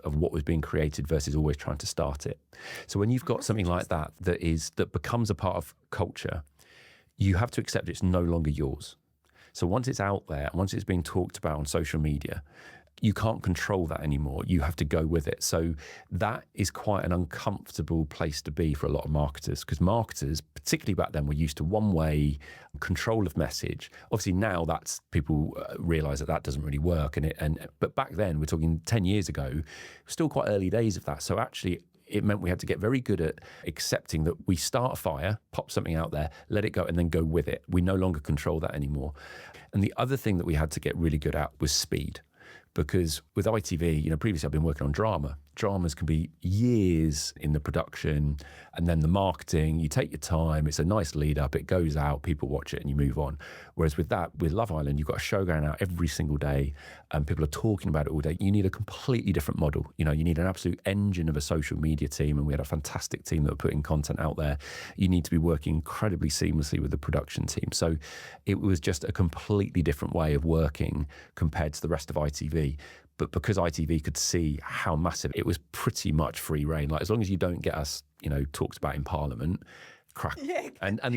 of what was being created versus always trying to start it. So when you've got something like that that becomes a part of culture, you have to accept it's no longer yours. So once it's out there, once it's being talked about on social media, you can't control that anymore. You have to go with it. So that is quite an uncomfortable place to be for a lot of marketers, because marketers, particularly back then, were used to one-way control of message. Obviously now that's people realise that doesn't really work. But back then, we're talking 10 years ago, still quite early days of that. So actually, it meant we had to get very good at accepting that we start a fire, pop something out there, let it go, and then go with it. We no longer control that anymore. And the other thing that we had to get really good at was speed. Because with ITV, previously I've been working on drama. Dramas can be years in the production, and then the marketing, you take your time, it's a nice lead up, it goes out, people watch it and you move on. Whereas with Love Island, you've got a show going out every single day and people are talking about it all day. You need a completely different model. You need an absolute engine of a social media team, and we had a fantastic team that were putting content out there. You need to be working incredibly seamlessly with the production team. So it was just a completely different way of working compared to the rest of ITV. But because ITV could see how massive, it was pretty much free reign. Like, as long as you don't get us, talked about in Parliament, crack. Yeah. And